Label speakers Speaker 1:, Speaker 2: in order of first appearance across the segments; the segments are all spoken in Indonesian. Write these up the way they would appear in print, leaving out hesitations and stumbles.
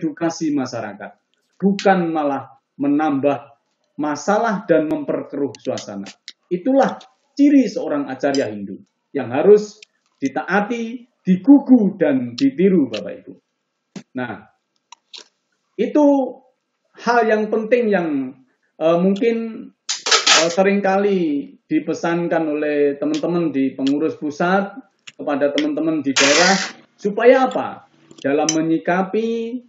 Speaker 1: mengedukasi masyarakat, bukan malah menambah masalah dan memperkeruh suasana. Itulah ciri seorang acarya Hindu yang harus ditaati, digugu, dan ditiru, Bapak Ibu. Nah, itu hal yang penting yang mungkin seringkali dipesankan oleh teman-teman di pengurus pusat kepada teman-teman di daerah, supaya apa? Dalam menyikapi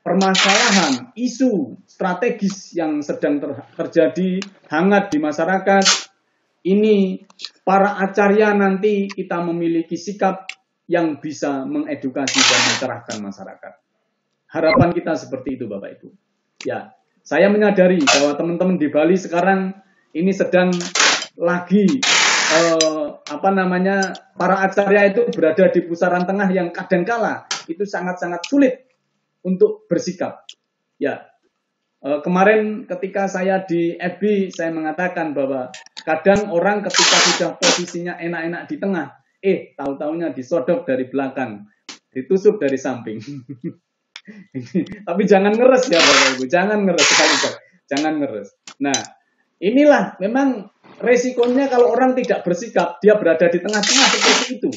Speaker 1: permasalahan, isu strategis yang sedang terjadi hangat di masyarakat, ini para acarya nanti kita memiliki sikap yang bisa mengedukasi dan mencerahkan masyarakat. Harapan kita seperti itu, Bapak Ibu. Ya, saya menyadari bahwa teman-teman di Bali sekarang ini sedang lagi para acarya itu berada di pusaran tengah yang kadangkala itu sangat-sangat sulit untuk bersikap. Ya, kemarin ketika saya di FB saya mengatakan bahwa kadang orang ketika sudah posisinya enak-enak di tengah, tahu-taunya disodok dari belakang, ditusuk dari samping. Tapi jangan ngeres ya Bapak Ibu, jangan ngeres sekali, jangan ngeres. Nah, inilah memang resikonya kalau orang tidak bersikap, dia berada di tengah-tengah seperti itu.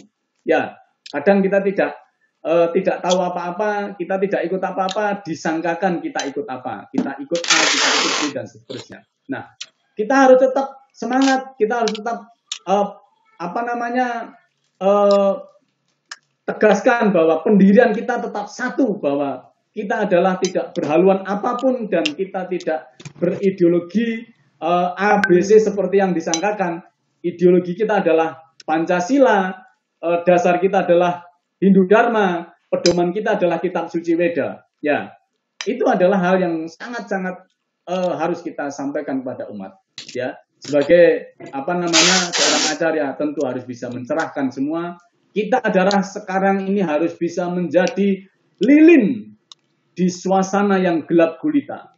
Speaker 1: Ya, kadang kita tidak tahu apa-apa, kita tidak ikut apa-apa, disangkakan kita ikut apa, kita ikut A, kita ikut B, dan seterusnya. Nah, kita harus tetap semangat, kita harus tetap tegaskan bahwa pendirian kita tetap satu, bahwa kita adalah tidak berhaluan apapun dan kita tidak berideologi A, B, C seperti yang disangkakan. Ideologi kita adalah Pancasila, dasar kita adalah Hindu Dharma, pedoman kita adalah Kitab Suci Weda. Ya, itu adalah hal yang sangat-sangat harus kita sampaikan kepada umat. Ya, sebagai seorang acarya tentu harus bisa mencerahkan semua. Kita adalah sekarang ini harus bisa menjadi lilin di suasana yang gelap gulita.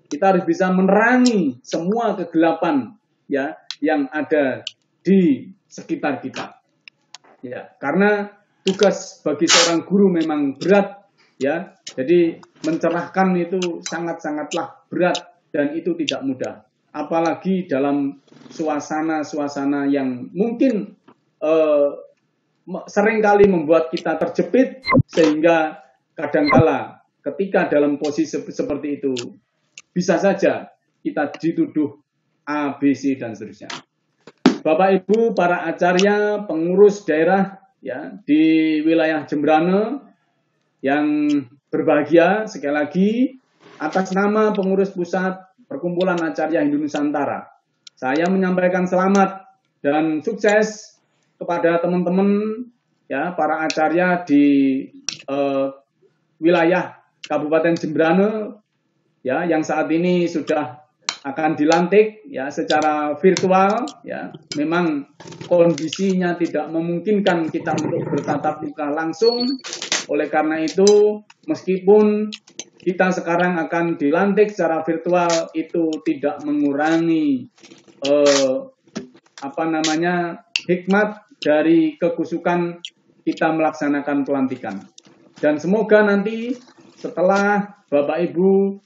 Speaker 1: Kita harus bisa menerangi semua kegelapan ya yang ada di sekitar kita. Ya, karena tugas bagi seorang guru memang berat ya. Jadi mencerahkan itu sangat-sangatlah berat dan itu tidak mudah. Apalagi dalam suasana-suasana yang mungkin seringkali membuat kita terjepit sehingga kadangkala ketika dalam posisi seperti itu bisa saja kita dituduh A, B, C dan seterusnya. Bapak Ibu para acarya pengurus daerah ya di wilayah Jembrane yang berbahagia, sekali lagi atas nama pengurus pusat Perkumpulan Acarya Hindu Nusantara, saya menyampaikan selamat dan sukses kepada teman-teman ya para acarya di wilayah Kabupaten Jembrane ya yang saat ini sudah akan dilantik ya secara virtual ya. Memang kondisinya tidak memungkinkan kita untuk bertatap muka langsung. Oleh karena itu meskipun kita sekarang akan dilantik secara virtual, itu tidak mengurangi hikmat dari kekusukan kita melaksanakan pelantikan. Dan semoga nanti setelah Bapak Ibu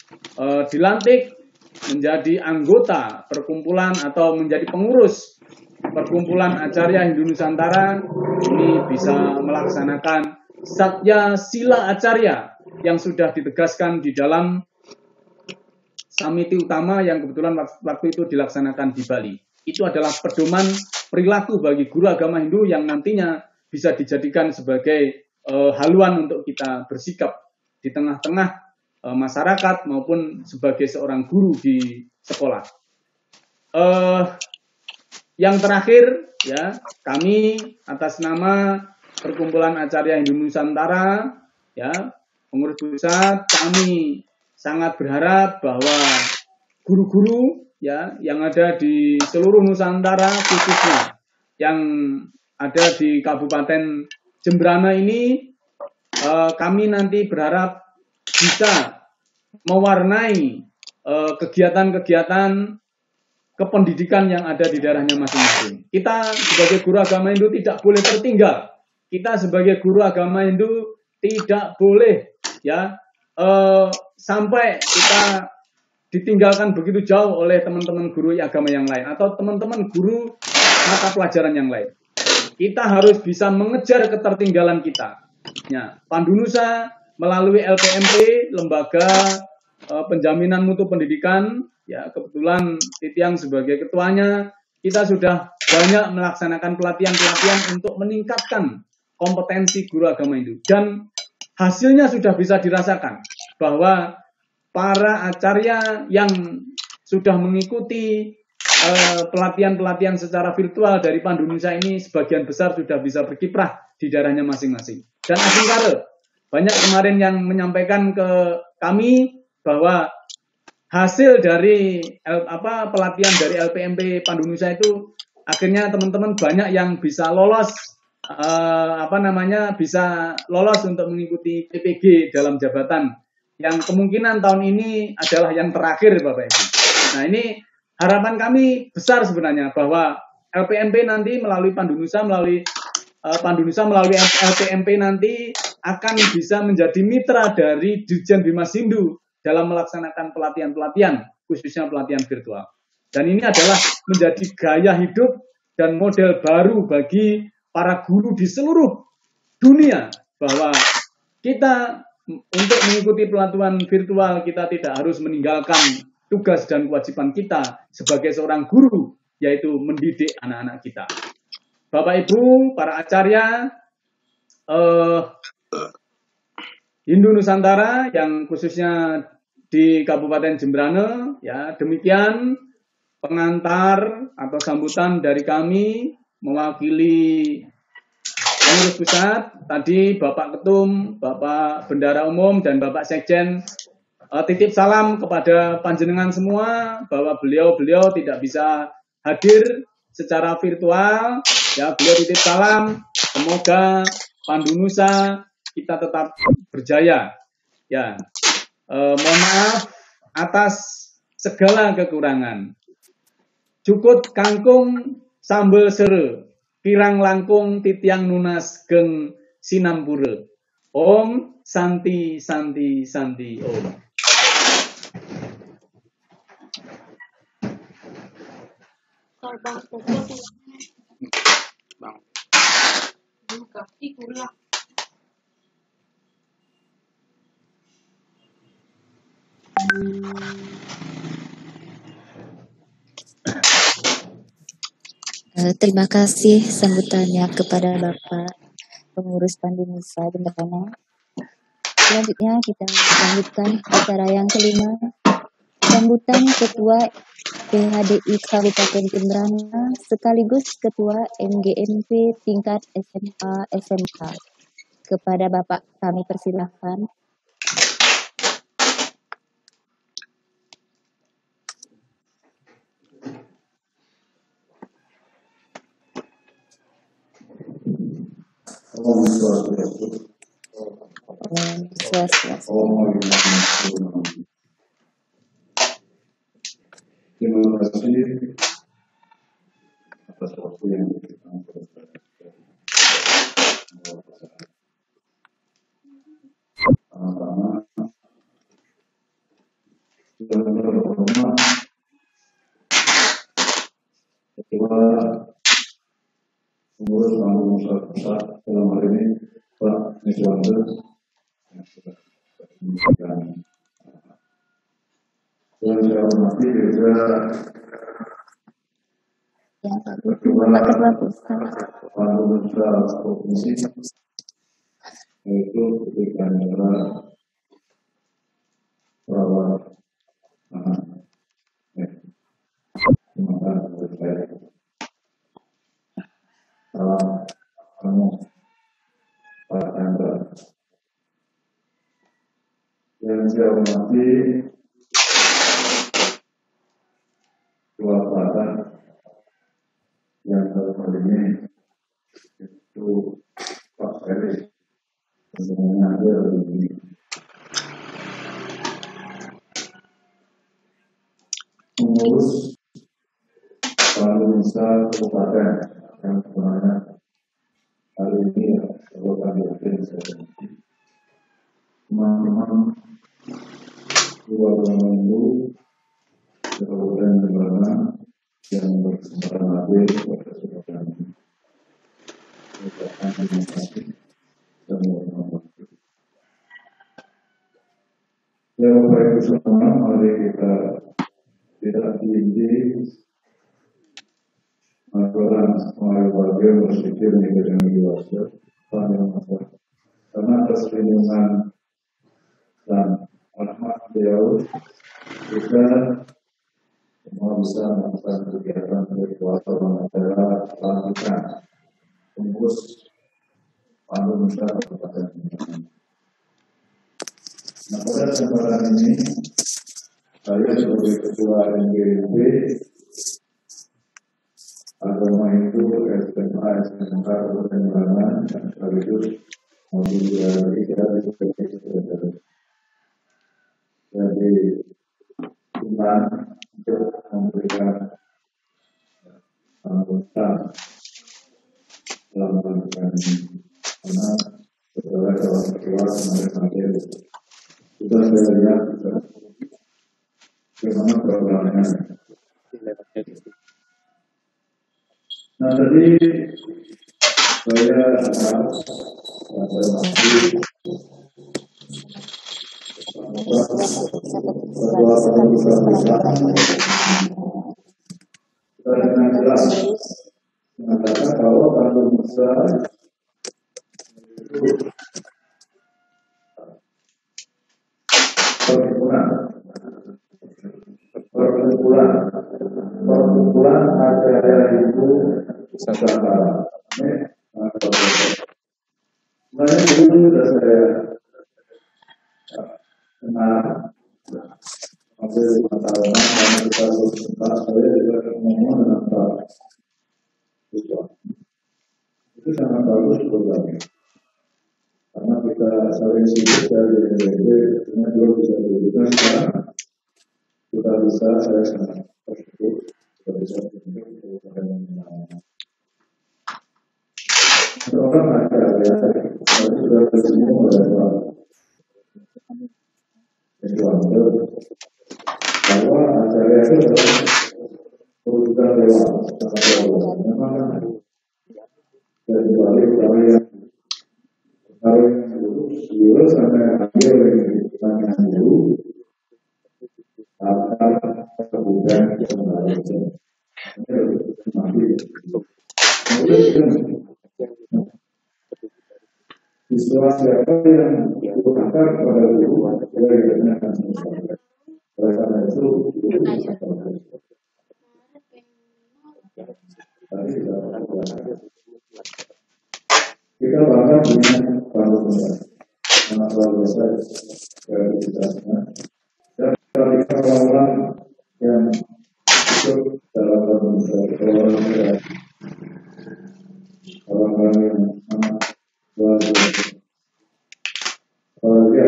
Speaker 1: dilantik menjadi anggota perkumpulan atau menjadi pengurus Perkumpulan Acarya Hindu Nusantara, ini bisa melaksanakan Satya Sila Acarya yang sudah ditegaskan di dalam samiti utama yang kebetulan waktu itu dilaksanakan di Bali. Itu adalah pedoman perilaku bagi guru agama Hindu yang nantinya bisa dijadikan sebagai haluan untuk kita bersikap di tengah-tengah masyarakat maupun sebagai seorang guru di sekolah. Yang terakhir ya, kami atas nama Perkumpulan Acarya Hindu Nusantara ya, pengurus pusat, kami sangat berharap bahwa guru-guru ya yang ada di seluruh Nusantara, khususnya yang ada di Kabupaten Jembrane ini, kami nanti berharap bisa mewarnai kegiatan-kegiatan kependidikan yang ada di daerahnya masing-masing. Kita sebagai guru agama Hindu tidak boleh tertinggal. Kita sebagai guru agama Hindu tidak boleh ya sampai kita ditinggalkan begitu jauh oleh teman-teman guru agama yang lain atau teman-teman guru mata pelajaran yang lain. Kita harus bisa mengejar ketertinggalan kita. Ya, Pandunusa melalui LPMP, Lembaga Penjaminan Mutu Pendidikan, ya kebetulan Titiang sebagai ketuanya, kita sudah banyak melaksanakan pelatihan-pelatihan untuk meningkatkan kompetensi guru agama itu. Dan hasilnya sudah bisa dirasakan bahwa para acarya yang sudah mengikuti pelatihan-pelatihan secara virtual dari Pandunusa ini sebagian besar sudah bisa berkiprah di daerahnya masing-masing. Dan Asingkare, banyak kemarin yang menyampaikan ke kami bahwa hasil dari pelatihan dari LPMP Pandunusa itu akhirnya teman-teman banyak yang bisa lolos bisa lolos untuk mengikuti PPG dalam jabatan yang kemungkinan tahun ini adalah yang terakhir Bapak Ibu. Nah ini harapan kami besar sebenarnya bahwa LPMP nanti melalui Pandunusa melalui LPMP nanti akan bisa menjadi mitra dari Dirjen Bimas Hindu dalam melaksanakan pelatihan-pelatihan khususnya pelatihan virtual. Dan ini adalah menjadi gaya hidup dan model baru bagi para guru di seluruh dunia bahwa kita untuk mengikuti pelatihan virtual kita tidak harus meninggalkan tugas dan kewajiban kita sebagai seorang guru, yaitu mendidik anak-anak kita. Bapak Ibu, para acarya Hindu Nusantara yang khususnya di Kabupaten Jembrane, ya demikian pengantar atau sambutan dari kami mewakili pengurus pusat, tadi Bapak Ketum, Bapak Bendara Umum, dan Bapak Sekjen titip salam kepada panjenengan semua bahwa beliau tidak bisa hadir secara virtual. Ya, beliau titip salam. Semoga Pandunusa kita tetap berjaya. Ya, mohon maaf atas segala kekurangan. Cukut kangkung sambel sere, kirang langkung titiang nunas geng sinampure. Om Santi Santi Santi Om.
Speaker 2: Bang.
Speaker 3: Terima kasih sambutannya kepada Bapak Pengurus Pandunusa Jembrane. Selanjutnya kita lanjutkan acara yang kelima, sambutan Ketua PHDI Kabupaten Jembrane sekaligus Ketua MGMP tingkat SMA SMK. Kepada Bapak kami persilahkan.
Speaker 4: Terima kasih atas waktu yang diberikan kepada sama-sama yang terhormat Ketua Pengurus Pandunusa Pusat dalam hal ini Pak Niswanto yang sudah menyampaikan. Dan saya hormati juga Ketua Pandunusa Provinsi yaitu ketika negara perawat salam kamu Pak Chandra yang saya hormati keluarga yang dalam ini itu Pak Ferry sebenarnya ada di pengurus Pandunusa Kabupaten yang sebenarnya hari ini ya kalau kami yakin saya teman-teman keluarga menunggu Kabupaten Jemberana yang berkesempatan hadir pada kesempatan ini. Ucapkan terima kasih dan hormat. Ya, Bapak Ibu semua, mari kita tidak tinggi aturan semua warga berpikir mikir yang dewasa, karena atas perlindungan dan rahmat beliau kita semua bisa melakukan kegiatan virtual pada lanjutan pengurus Pandu Nusa Kabupaten Jemberana. Nah, pada kesempatan ini saya sebagai Ketua NGRIB Agama itu SMA SMK Kabupaten Jemberana dan sekaligus memiliki kita sebagai sekretariat. Jadi iman untuk memberikan anggota dalam melakukan ini, karena setelah dalam perkeluar kemarin sudah saya lihat bagaimana programnya. Nah, tadi saya masih dengan jelas mengatakan bahwa Pandu Nusa perkumpulan agraria itu Nusantara. Sebenarnya dulu sudah saya kenal hampir 5 tahunan karena kita berjumpa, saya juga ngomong dengan Pak Ketua. Itu sangat bagus programnya, karena kita saling sibuk dari NGRIB, dengan dua bisa dibutuhkan sekarang kita bisa, saya sangat bersyukur kita bisa berkunjung ke Kabupaten Jemberana. Orang ada ya, saya sudah bertemu oleh Pak Ketua bahwa acara itu adalah perwujudan dewa, sangat dewa. Memang dari balik kalau yang dulu sampai akhir yang dulu akan kemudian kembali kemudian istilah siapa yang berkata pada guru dia akan selesai. Oleh karena itu kita bangga dengan Pandu Nusa, sangat luar biasa kreativitasnya. Dan ketika orang yang ikut dalam Pandu Nusa, orang-orang yang sangat luar biasa. Kalau dia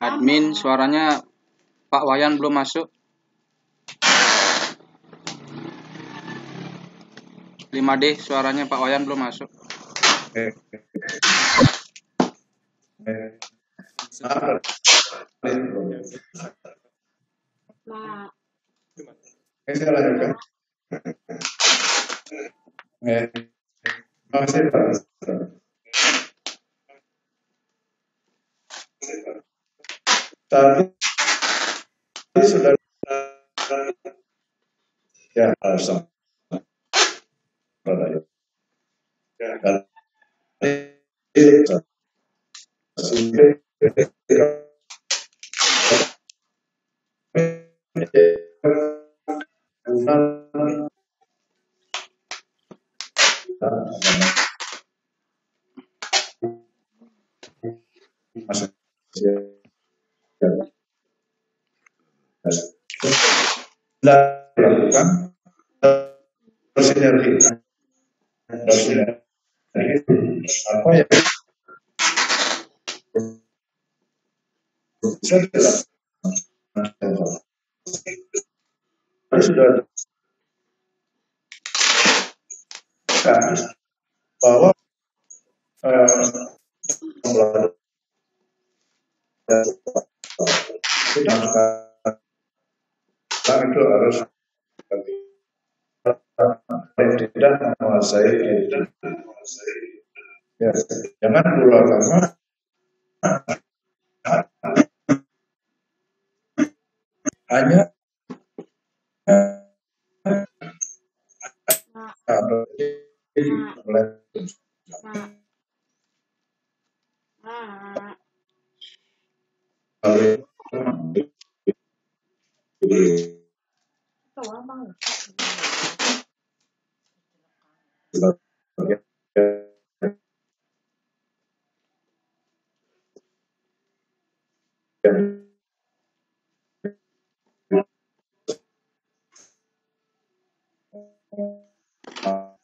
Speaker 2: Admin, suaranya Pak Wayan belum masuk. 5D, suaranya Pak Wayan belum masuk.
Speaker 4: saya lanjutkan. Masih Pak. Tadi sudah ya sama. dilakukan bersinergi apa yang bisa dilakukan sudah bahwa kita itu harus tidak menguasai ya, jangan dulu agama hanya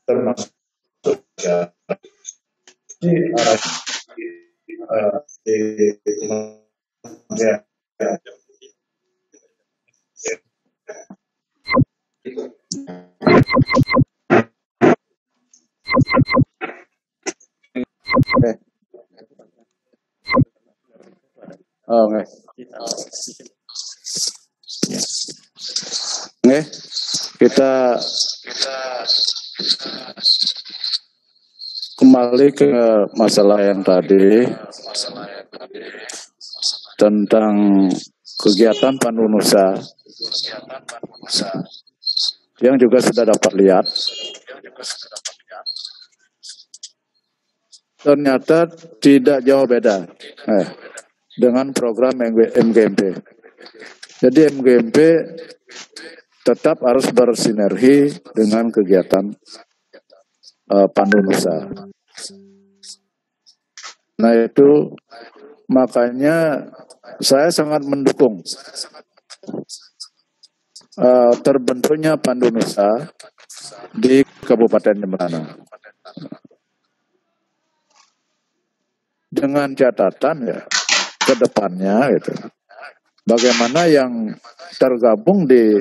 Speaker 4: termasuk ya di arah
Speaker 5: Oke. Oke. Kita kembali ke masalah yang tadi tentang kegiatan Pandunusa yang juga sudah dapat lihat. Ternyata tidak jauh beda dengan program MGMP. Jadi MGMP tetap harus bersinergi dengan kegiatan Pandunusa. Nah itu makanya saya sangat mendukung terbentuknya Pandunusa di Kabupaten Jemberana. Dengan catatan ya ke depannya gitu. Bagaimana yang tergabung di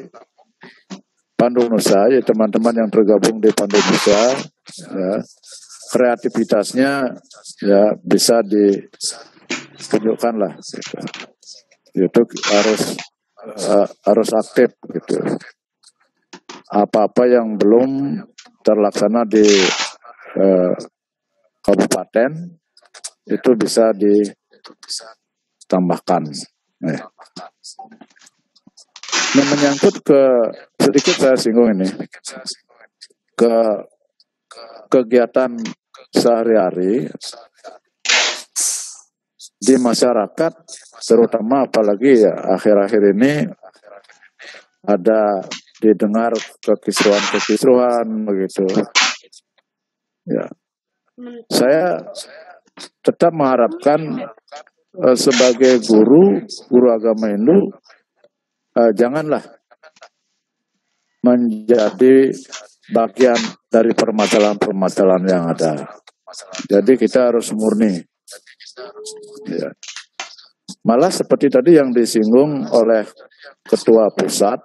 Speaker 5: Pandunusa, ya teman-teman yang tergabung di Pandunusa, ya, kreativitasnya ya bisa ditunjukkan lah. Gitu. Itu harus aktif gitu. Apa-apa yang belum terlaksana di kabupaten itu bisa ditambahkan. Nah, menyangkut ke sedikit saya singgung ini ke kegiatan sehari-hari di masyarakat, terutama apalagi ya akhir-akhir ini ada didengar kekisruhan begitu. Ya, saya tetap mengharapkan sebagai guru agama Hindu janganlah menjadi bagian dari permasalahan-permasalahan yang ada. Jadi kita harus murni. Ya. Malah seperti tadi yang disinggung oleh Ketua Pusat,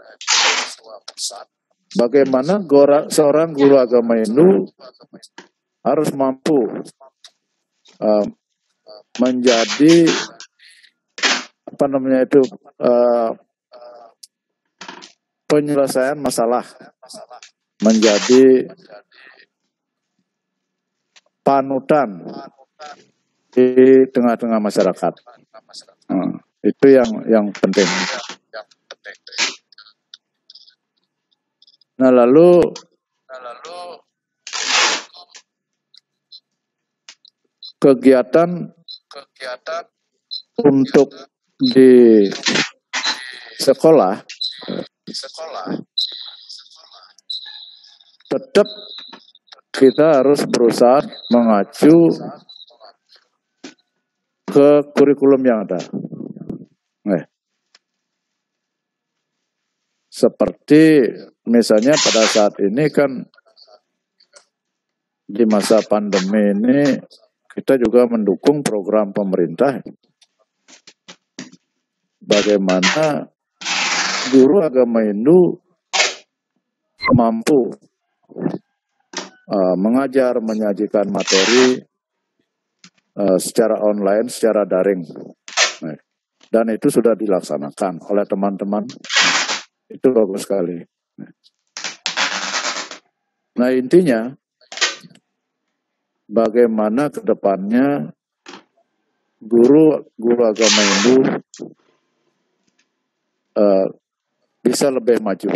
Speaker 5: bagaimana seorang guru agama Hindu harus mampu menjadi penyelesaian masalah, menjadi panutan di tengah-tengah masyarakat. Itu yang penting. Nah lalu kegiatan untuk di sekolah tetap kita harus berusaha mengacu ke kurikulum yang ada. Seperti misalnya pada saat ini kan di masa pandemi ini kita juga mendukung program pemerintah. Bagaimana guru agama Hindu mampu mengajar, menyajikan materi secara online, secara daring. Dan itu sudah dilaksanakan oleh teman-teman. Itu bagus sekali. Nah, intinya bagaimana ke depannya guru agama Hindu bisa lebih maju.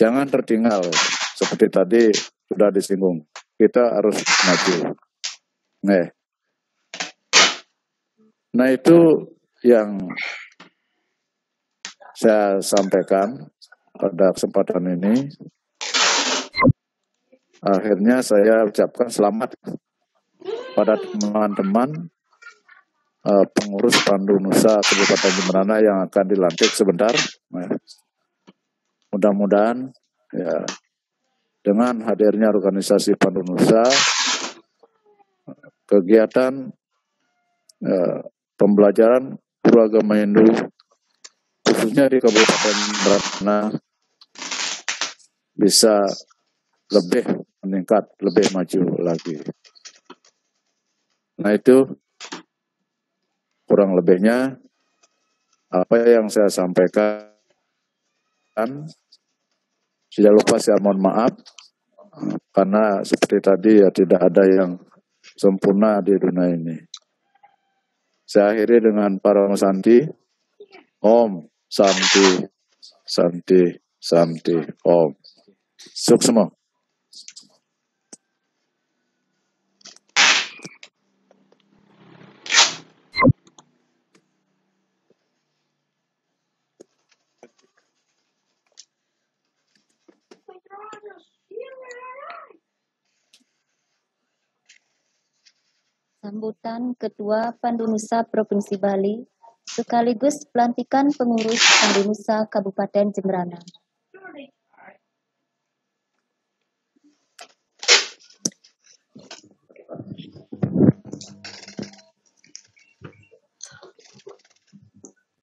Speaker 5: Jangan tertinggal seperti tadi sudah disinggung. Kita harus maju. Nah itu yang saya sampaikan pada kesempatan ini. Akhirnya saya ucapkan selamat pada teman-teman pengurus Pandu Nusa Kabupaten Jemberana yang akan dilantik sebentar. Mudah-mudahan ya, dengan hadirnya organisasi Pandu Nusa, kegiatan pembelajaran guru agama Hindu khususnya di Kabupaten Jemberana bisa lebih meningkat, lebih maju lagi. Nah itu kurang lebihnya apa yang saya sampaikan. Tidak lupa saya mohon maaf karena seperti tadi ya tidak ada yang sempurna di dunia ini. Saya akhiri dengan Parama Santi. Om Santi Santi Santi Om. Suksma.
Speaker 3: Sambutan Ketua Pandu Nusa Provinsi Bali sekaligus pelantikan pengurus Pandu Nusa Kabupaten Jemberana.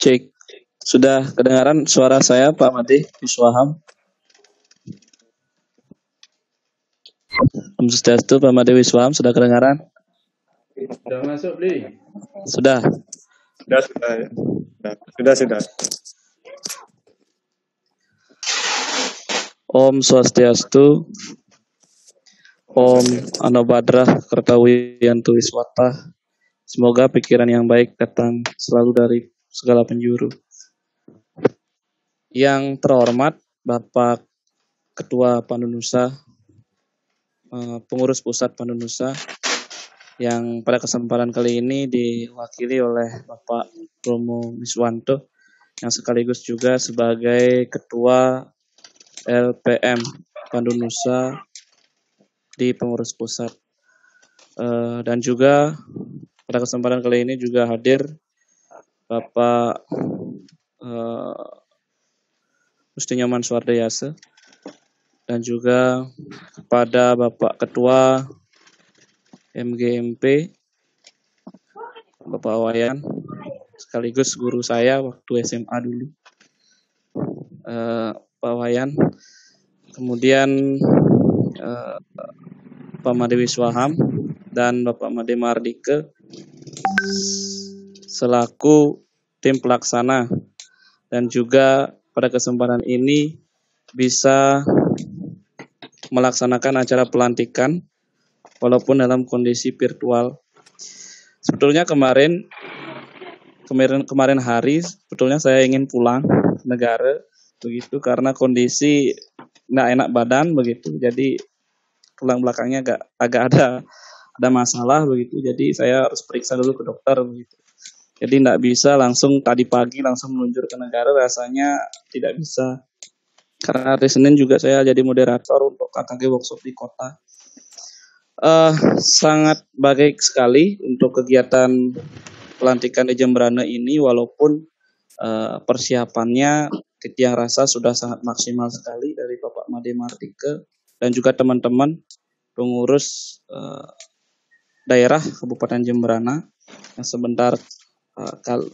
Speaker 6: Cek, sudah kedengaran suara saya Pak Made Wiswaham? Om Swastiastu, Pak Made Wiswaham, sudah kedengaran?
Speaker 1: Sudah masuk, Li?
Speaker 6: Sudah.
Speaker 7: Sudah.
Speaker 6: Om Swastiastu, Om Anobadrah Kertawiyantu Wiswata. Semoga pikiran yang baik datang selalu dari segala penjuru. Yang terhormat Bapak Ketua Pandu Nusa, pengurus pusat Pandu Nusa, yang pada kesempatan kali ini diwakili oleh Bapak Romo Miswanto, yang sekaligus juga sebagai Ketua LPM Pandu Nusa di pengurus pusat. Dan juga pada kesempatan kali ini juga hadir Bapak Musti Nyoman Suardayasa, dan juga kepada Bapak Ketua MGMP Bapak Wayan, sekaligus guru saya waktu SMA dulu, Pak Wayan. Kemudian Pak Made Wiswaham dan Bapak Made Mardike selaku tim pelaksana, dan juga pada kesempatan ini bisa melaksanakan acara pelantikan walaupun dalam kondisi virtual. Sebetulnya kemarin hari sebetulnya saya ingin pulang ke negara begitu, karena kondisi nggak enak badan begitu, jadi tulang belakangnya agak ada ada masalah begitu. Jadi saya harus periksa dulu ke dokter begitu. Jadi tidak bisa langsung tadi pagi langsung meluncur ke negara, rasanya tidak bisa. Karena hari Senin juga saya jadi moderator untuk KKG workshop di kota. Sangat baik sekali untuk kegiatan pelantikan di Jemberana ini, walaupun persiapannya Titiang rasa sudah sangat maksimal sekali dari Bapak Made Martike dan juga teman-teman pengurus daerah Kabupaten Jemberana yang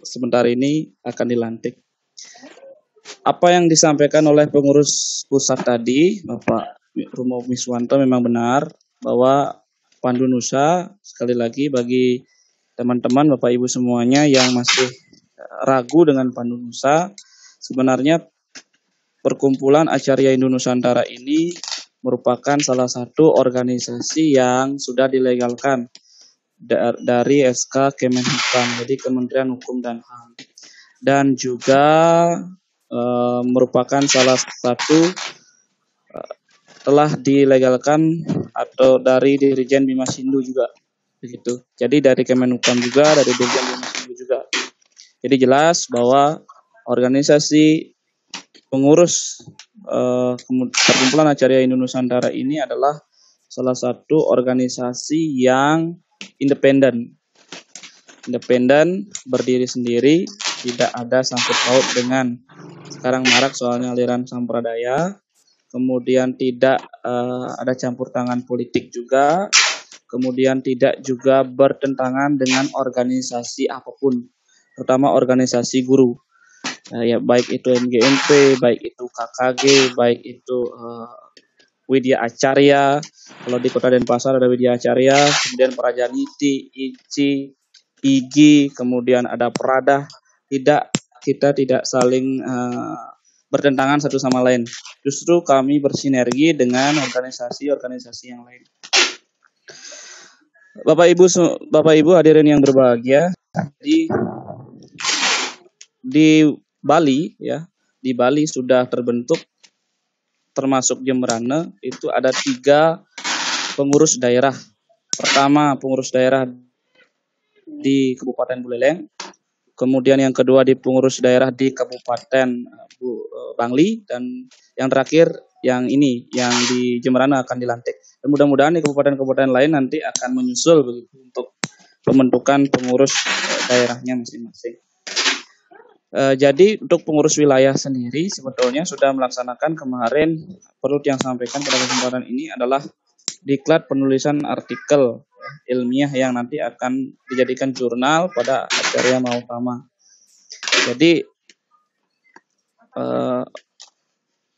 Speaker 6: sebentar ini akan dilantik. Apa yang disampaikan oleh pengurus pusat tadi, Bapak Romo Miswanto, memang benar bahwa Pandu Nusa, sekali lagi bagi teman-teman Bapak Ibu semuanya yang masih ragu dengan Pandu Nusa, sebenarnya perkumpulan Acarya Indo-Nusantara ini merupakan salah satu organisasi yang sudah dilegalkan dari SK Kemenhukam, jadi Kementerian Hukum dan HAM, dan juga merupakan salah satu telah dilegalkan atau dari Dirjen Bimas Hindu juga begitu. Jadi dari Kemenhukam juga, dari Dirjen Bimas Hindu juga. Jadi jelas bahwa organisasi pengurus perkumpulan Acarya Indo-Nusantara ini adalah salah satu organisasi yang independen, berdiri sendiri, tidak ada sangkut paut dengan sekarang marak soalnya aliran sampradaya, kemudian tidak ada campur tangan politik juga, kemudian tidak juga bertentangan dengan organisasi apapun, terutama organisasi guru. Ya, baik itu MGMP, baik itu KKG, baik itu Widya Acarya, kalau di Kota Denpasar ada Widya Acarya, kemudian Prajaniti, ICI, IGI, kemudian ada Prada. Kita tidak saling bertentangan satu sama lain. Justru kami bersinergi dengan organisasi-organisasi yang lain. Bapak Ibu hadirin yang berbahagia, di Bali ya, di Bali sudah terbentuk termasuk Jemberana itu ada 3 pengurus daerah. Pertama pengurus daerah di Kabupaten Buleleng, kemudian yang kedua di pengurus daerah di Kabupaten Bangli, dan yang terakhir yang ini yang di Jemberana akan dilantik. Dan mudah-mudahan di kabupaten-kabupaten lain nanti akan menyusul begitu untuk pembentukan pengurus daerahnya masing-masing. Jadi untuk pengurus wilayah sendiri sebetulnya sudah melaksanakan kemarin, perlu yang sampaikan pada kesempatan ini adalah diklat penulisan artikel ilmiah yang nanti akan dijadikan jurnal pada Acarya Mahutama. Jadi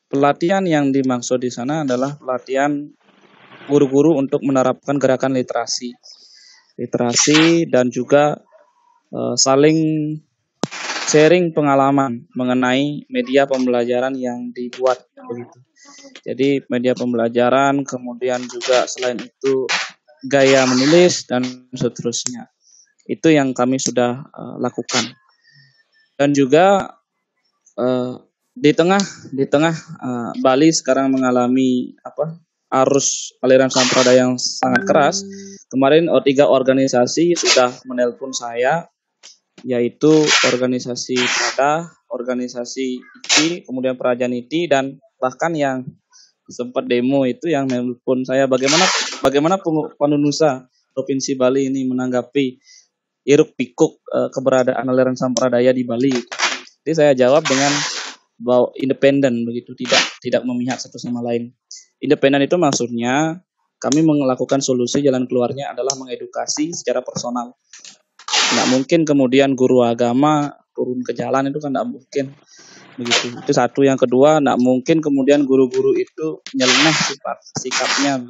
Speaker 6: pelatihan yang dimaksud di sana adalah pelatihan guru-guru untuk menerapkan gerakan literasi dan juga saling sharing pengalaman mengenai media pembelajaran yang dibuat begitu. Jadi media pembelajaran, kemudian juga selain itu gaya menulis dan seterusnya. Itu yang kami sudah lakukan. Dan juga di tengah Bali sekarang mengalami arus aliran sampradaya yang sangat keras. Kemarin 3 organisasi sudah menelpon saya, yaitu organisasi Prada, organisasi ICI, kemudian Prajaniti, dan bahkan yang sempat demo itu yang menelpon saya bagaimana Pandu Nusa Provinsi Bali ini menanggapi hiruk pikuk keberadaan aliran sampradaya di Bali. Jadi saya jawab dengan bahwa independen begitu, tidak memihak satu sama lain. Independen itu maksudnya kami melakukan solusi, jalan keluarnya adalah mengedukasi secara personal. Nggak mungkin kemudian guru agama turun ke jalan, itu kan nggak mungkin begitu. Itu satu. Yang kedua, nggak mungkin kemudian guru-guru itu nyeleneh sikapnya.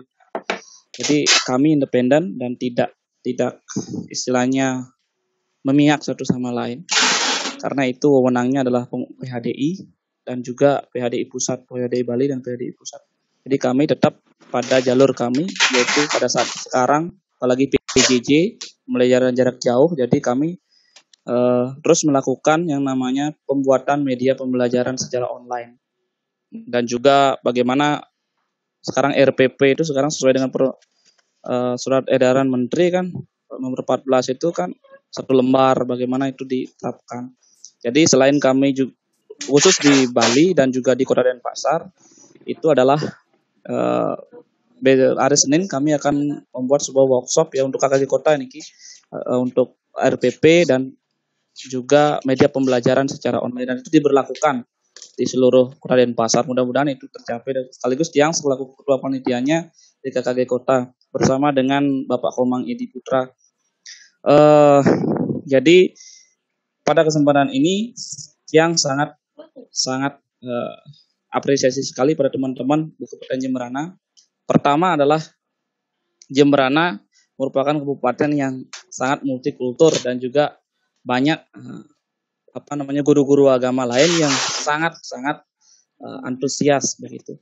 Speaker 6: Jadi kami independen dan tidak istilahnya memihak satu sama lain, karena itu wewenangnya adalah PHDI dan juga PHDI Pusat, PHDI Bali dan PHDI Pusat. Jadi kami tetap pada jalur kami, yaitu pada saat sekarang apalagi PJJ pembelajaran jarak jauh, jadi kami terus melakukan yang namanya pembuatan media pembelajaran secara online. Dan juga bagaimana sekarang RPP itu sekarang sesuai dengan surat edaran menteri kan nomor 14 itu kan 1 lembar, bagaimana itu diterapkan. Jadi selain kami juga khusus di Bali dan juga di Kota Denpasar itu adalah hari Senin kami akan membuat sebuah workshop ya untuk KKG Kota ini untuk RPP dan juga media pembelajaran secara online, dan itu diberlakukan di seluruh Kota Denpasar. Mudah-mudahan itu tercapai, dan sekaligus Tiang selaku ketua panitianya di KKG Kota bersama dengan Bapak Komang Edi Putra. Jadi pada kesempatan ini Tiang sangat apresiasi sekali pada teman-teman di Kabupaten Jemberana. Pertama adalah Jemberana merupakan kabupaten yang sangat multikultur dan juga banyak guru-guru agama lain yang sangat antusias begitu.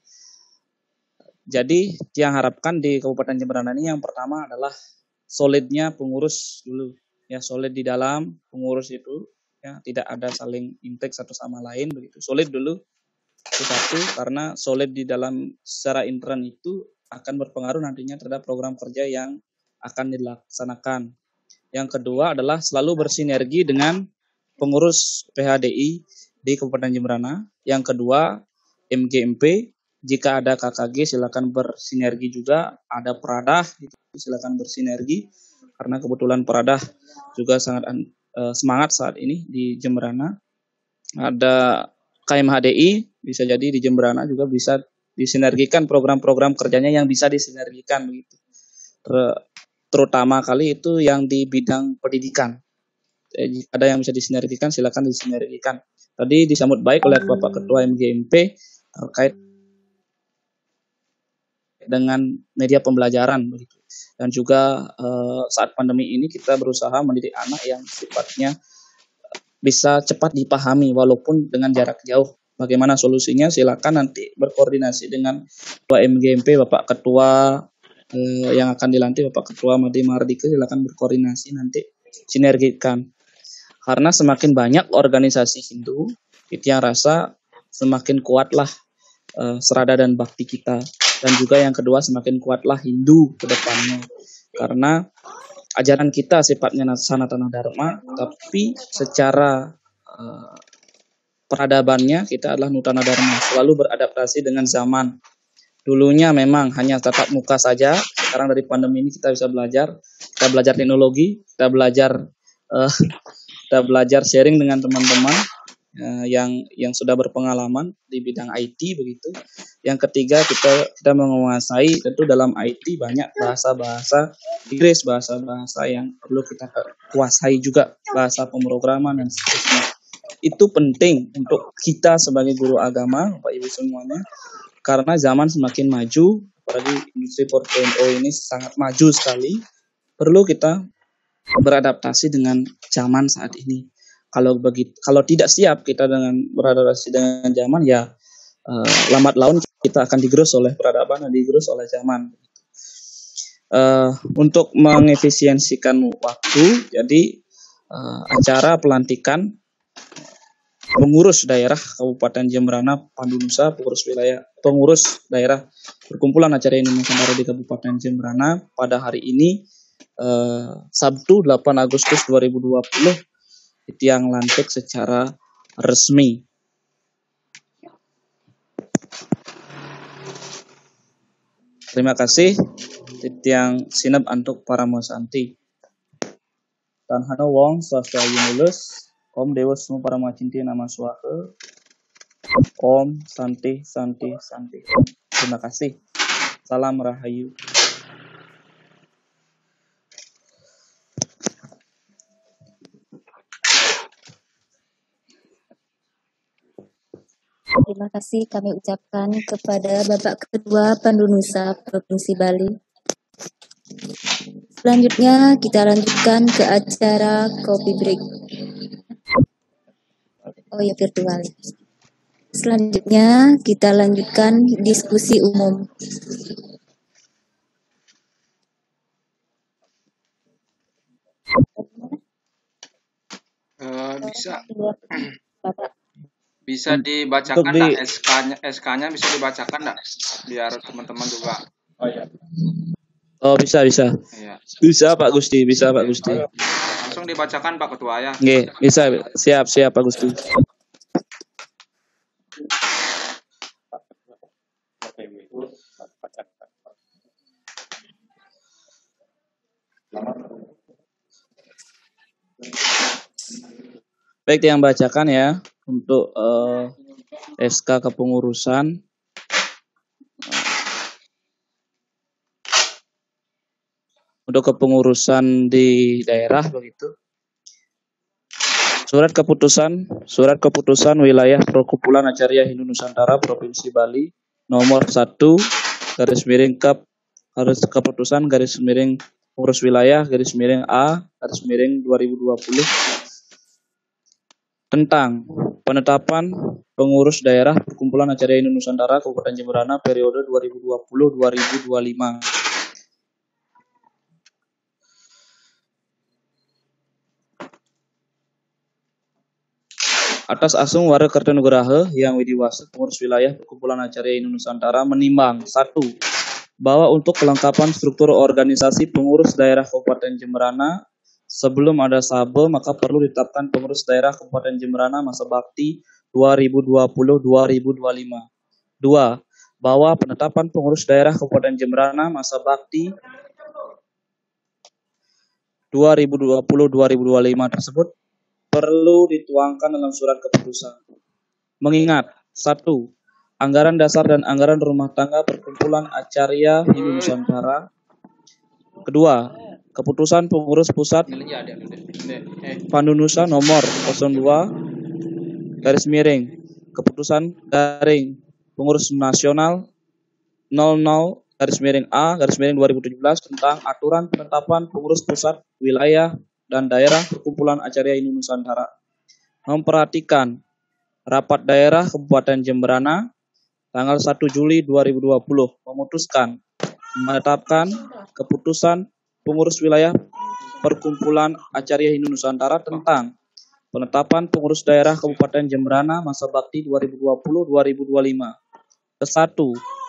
Speaker 6: Jadi yang harapkan di Kabupaten Jemberana ini yang pertama adalah solidnya pengurus dulu, ya, solid di dalam pengurus itu, ya, tidak ada saling intake satu sama lain begitu. Solid dulu itu satu, karena solid di dalam secara intern itu akan berpengaruh nantinya terhadap program kerja yang akan dilaksanakan. Yang kedua adalah selalu bersinergi dengan pengurus PHDI di Kabupaten Jemberana. Yang kedua, MGMP. Jika ada KKG silakan bersinergi juga. Ada Pradah, silakan bersinergi. Karena kebetulan Pradah juga sangat semangat saat ini di Jemberana. Ada KMHDI, bisa jadi di Jemberana juga bisa disinergikan program-program kerjanya yang bisa disinergikan begitu. Terutama kali itu yang di bidang pendidikan. Jika ada yang bisa disinergikan, silakan disinergikan. Tadi disambut baik oleh Bapak Ketua MGMP terkait dengan media pembelajaran begitu. Dan juga saat pandemi ini kita berusaha mendidik anak yang sifatnya bisa cepat dipahami walaupun dengan jarak jauh. Bagaimana solusinya? Silakan nanti berkoordinasi dengan Ketua MGMP, Bapak Ketua yang akan dilantik, Bapak Ketua Made Mardike, silakan berkoordinasi nanti sinergikan. Karena semakin banyak organisasi Hindu, itu yang rasa semakin kuatlah serada dan bakti kita. Dan juga yang kedua, semakin kuatlah Hindu ke depannya. Karena ajaran kita sifatnya Sanatana Dharma, tapi secara peradabannya kita adalah Nutana Dharma, selalu beradaptasi dengan zaman. Dulunya memang hanya tatap muka saja, sekarang dari pandemi ini kita bisa belajar, kita belajar teknologi, kita belajar sharing dengan teman-teman yang sudah berpengalaman di bidang IT begitu. Yang ketiga, kita menguasai tentu dalam IT banyak bahasa-bahasa Inggris, bahasa-bahasa yang perlu kita kuasai juga, bahasa pemrograman dan seterusnya. Itu penting untuk kita sebagai guru agama, Bapak Ibu semuanya, karena zaman semakin maju, apalagi industri 4.0 ini sangat maju sekali. Perlu kita beradaptasi dengan zaman saat ini. Kalau tidak siap kita dengan beradaptasi dengan zaman, ya lambat laun kita akan digerus oleh peradaban dan digerus oleh zaman. Untuk mengefisiensikan waktu, jadi acara pelantikan pengurus daerah Kabupaten Jemberana Pandunusa, pengurus daerah Perkumpulan Acara Indonesia Baru di Kabupaten Jemberana pada hari ini Sabtu 8 Agustus 2020 itu yang lantik secara resmi. Terima kasih Titiang Sinep Antuk Paramosanti. Tanhano Wong Swasta Yunulus Om Dewa Semua Paramacinti Nama Swaha Om Santi Santi Santi. Terima kasih. Salam Rahayu.
Speaker 3: Terima kasih kami ucapkan kepada Bapak Ketua Pandunusa Provinsi Bali. Selanjutnya kita lanjutkan ke acara Coffee Break. Oh ya, virtual. Selanjutnya kita lanjutkan diskusi umum.
Speaker 2: Bisa dibacakan nggak SK-nya bisa dibacakan nggak biar teman-teman juga.
Speaker 1: Oh ya.
Speaker 6: Oh, bisa.
Speaker 2: Iya.
Speaker 6: Bisa Pak Gusti, bisa Pak Gusti.
Speaker 2: Langsung dibacakan Pak Ketua ya.
Speaker 6: Nggih, bisa. Siap Pak Gusti. Baik, yang bacakan ya untuk SK kepengurusan. Untuk kepengurusan di daerah begitu. Surat keputusan wilayah Perkumpulan Acarya Hindu Nusantara Provinsi Bali nomor 1 garis miring Kep harus keputusan garis miring pengurus wilayah garis miring A garis miring 2020 tentang penetapan pengurus daerah Perkumpulan Acarya Hindu Nusantara Kabupaten Jemberana periode 2020-2025. Atas asung Warga Kertanegaraha yang widiwasa pengurus wilayah Perkumpulan Acarya Hindu Nusantara menimbang 1. Bahwa untuk kelengkapan struktur organisasi pengurus daerah Kabupaten Jemberana sebelum ada SABE maka perlu ditetapkan pengurus daerah Kabupaten Jemberana masa bakti 2020-2025. 2. Bahwa penetapan pengurus daerah Kabupaten Jemberana masa bakti 2020-2025 tersebut perlu dituangkan dalam surat keputusan. Mengingat 1. Anggaran dasar dan anggaran rumah tangga Perkumpulan Acarya Hindu Nusantara. Kedua, keputusan pengurus pusat Pandunusa nomor 02 garis miring keputusan garing pengurus nasional 00 garis miring A garis miring 2017 tentang aturan penetapan pengurus pusat wilayah dan daerah Perkumpulan Acarya Hindu Nusantara. Memperhatikan rapat daerah Kabupaten Jemberana tanggal 1 Juli 2020 memutuskan menetapkan keputusan pengurus wilayah Perkumpulan Acarya Hindu Nusantara tentang penetapan pengurus daerah Kabupaten Jemberana masa bakti 2020-2025. Ke-1.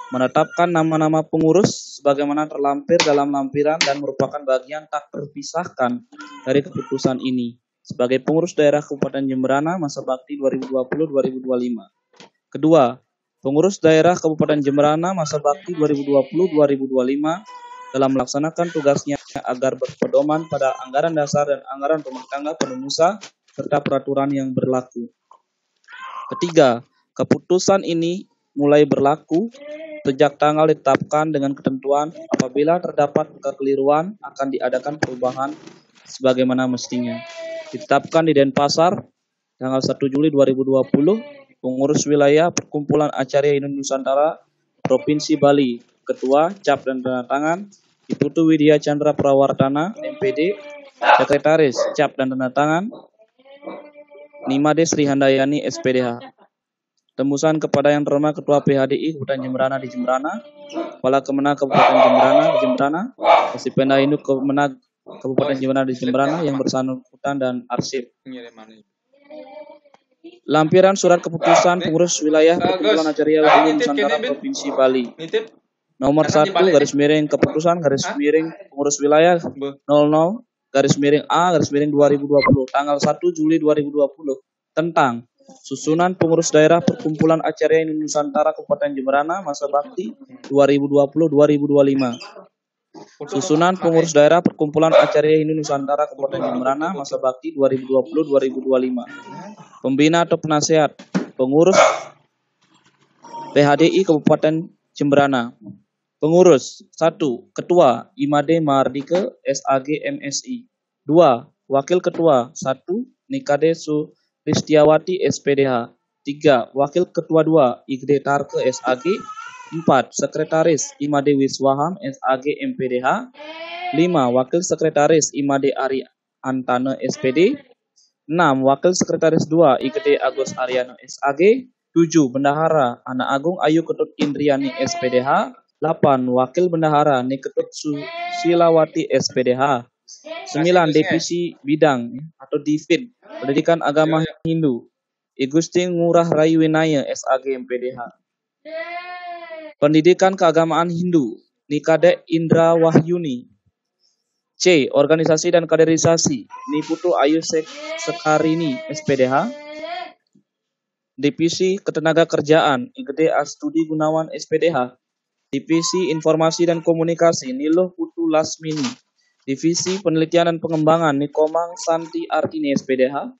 Speaker 6: Menetapkan nama-nama pengurus sebagaimana terlampir dalam lampiran dan merupakan bagian tak terpisahkan dari keputusan ini sebagai pengurus daerah Kabupaten Jemberana masa bakti 2020-2025. Kedua, pengurus daerah Kabupaten Jemberana masa bakti 2020-2025 dalam melaksanakan tugasnya agar berpedoman pada anggaran dasar dan anggaran rumah tangga Pandunusa serta peraturan yang berlaku. Ketiga, keputusan ini mulai berlaku sejak tanggal ditetapkan dengan ketentuan apabila terdapat kekeliruan akan diadakan perubahan sebagaimana mestinya. Ditetapkan di Denpasar tanggal 1 Juli 2020, pengurus wilayah Perkumpulan Acarya Hindu Nusantara Provinsi Bali, Ketua, Cap dan tanda tangan Iputu Widya Chandra Prawardana, MPD, Sekretaris, Cap dan tanda tangan Nimade Sri Handayani, SPDH. Tembusan kepada yang terhormat Ketua PHDI Kabupaten Jemberana di Jemberana, Kepala Kemenag Kabupaten Jemberana di Jemberana, Kasipenda Induk Kemenag Kabupaten Jemberana di Jemberana yang bersangkutan dan arsip. Lampiran surat keputusan pengurus wilayah Perkumpulan Acarya Hindu Nusantara Provinsi Bali. Nomor 1 garis miring keputusan garis miring pengurus wilayah 00 garis miring A garis miring 2020 tanggal 1 Juli 2020 tentang susunan pengurus daerah Perkumpulan Acarya Hindu Nusantara Kabupaten Jemberana masa bakti 2020-2025. Susunan pengurus daerah Perkumpulan Acarya Hindu Nusantara Kabupaten Jemberana masa bakti 2020-2025. Pembina atau penasehat pengurus PHDI Kabupaten Jemberana. Pengurus 1. Ketua Imade Mardike SAG MSI. 2. Wakil Ketua 1. Nikade Ristiawati SPDH. 3. Wakil Ketua 2 Igde Tarke SAG. 4. Sekretaris Imade Wiswaham SAG MPDH. 5. Wakil Sekretaris Imade Ari Antane SPD. 6. Wakil Sekretaris 2 Igde Agus Ariano SAG. 7. Bendahara Ana Agung Ayu Ketut Indriani SPDH. 8. Wakil Bendahara Niketut Silawati SPDH. 9. Divisi Bidang atau Divin Pendidikan Agama Hindu Igusti Ngurah Rai Winaya SAG MPDH. Pendidikan Keagamaan Hindu Nikade Indra Wahyuni. C. Organisasi dan kaderisasi, Niputu Ayu Sekarini, SPDH. Divisi Ketenagakerjaan, Igede Astudi Gunawan, SPDH. Divisi Informasi dan Komunikasi, Niluh Putu Lasmini. Divisi Penelitian dan Pengembangan, Nikomang Santi Artini, SPDH.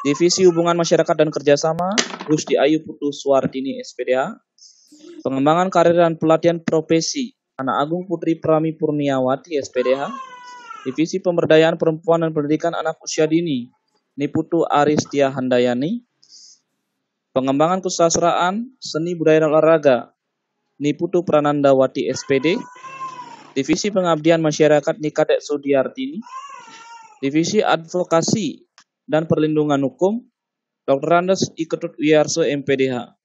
Speaker 6: Divisi Hubungan Masyarakat dan Kerjasama, Rusdi Ayu Putu Suwartini, SPDH. Pengembangan Karir dan Pelatihan Profesi, Ana Agung Putri Prami Purniawati, SPDH. Divisi Pemberdayaan Perempuan dan Pendidikan Anak Usia Dini, Niputu Aristia Handayani. Pengembangan Kesusastraan, Seni Budaya dan Olahraga, Niputu Pranandawati, SPD. Divisi Pengabdian Masyarakat, Nikadek Sudiartini. Divisi Advokasi dan Perlindungan Hukum, Dr. Andes Iketut Wiyarso, MPDH.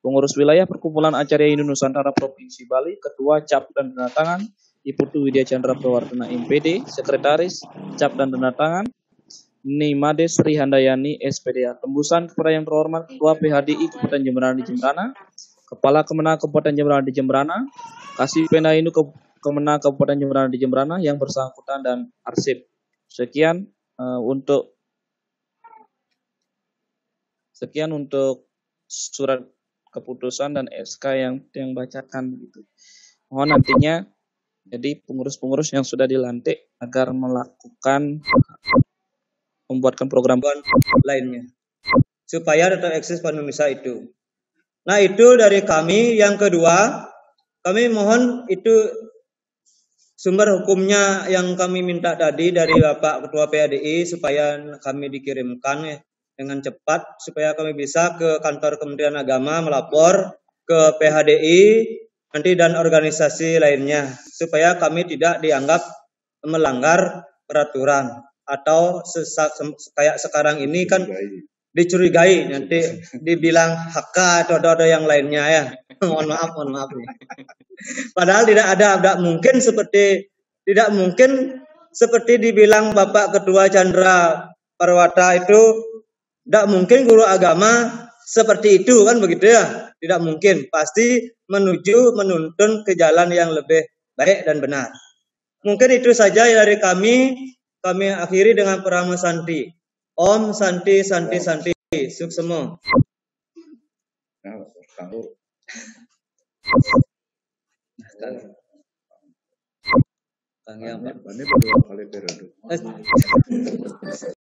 Speaker 6: Pengurus Wilayah Perkumpulan Acarya Hindu Nusantara Provinsi Bali, Ketua Cap dan Tanda Tangan, Iputu Widya Chandra Prawardana, MPD. Sekretaris Cap dan Tanda Tangan, Nimade Sri Handayani, SPDH. Tembusan kepada yang terhormat Ketua PHDI Kabupaten Jemberana di Jemberana, Kepala Kemenang Kabupaten Jemberana di Jemberana, Kasih Pena Hindu Kemenang Kabupaten Jemberana di Jemberana yang bersangkutan dan arsip. Sekian untuk surat keputusan dan SK yang bacakan gitu. Mohon nantinya jadi pengurus-pengurus yang sudah dilantik agar membuatkan program
Speaker 7: lainnya supaya tetap eksis pada Indonesia itu. Nah, itu dari kami. Yang kedua, kami mohon itu sumber hukumnya yang kami minta tadi dari Bapak Ketua PHDI supaya kami dikirimkan dengan cepat supaya kami bisa ke kantor Kementerian Agama melapor ke PHDI nanti dan organisasi lainnya supaya kami tidak dianggap melanggar peraturan atau kayak sekarang ini kan dicurigai nanti dibilang HK atau ada yang lainnya ya. mohon maaf nih. Padahal tidak mungkin seperti dibilang Bapak Ketua Chandra Parwata itu. Tidak mungkin guru agama seperti itu kan begitu ya. Tidak mungkin. Pasti menuntun ke jalan yang lebih baik dan benar. Mungkin itu saja dari kami. Kami akhiri dengan Parama Santi. Om Santi Santi Santi. Suksemo. Kang yang
Speaker 5: ini baru kali periode.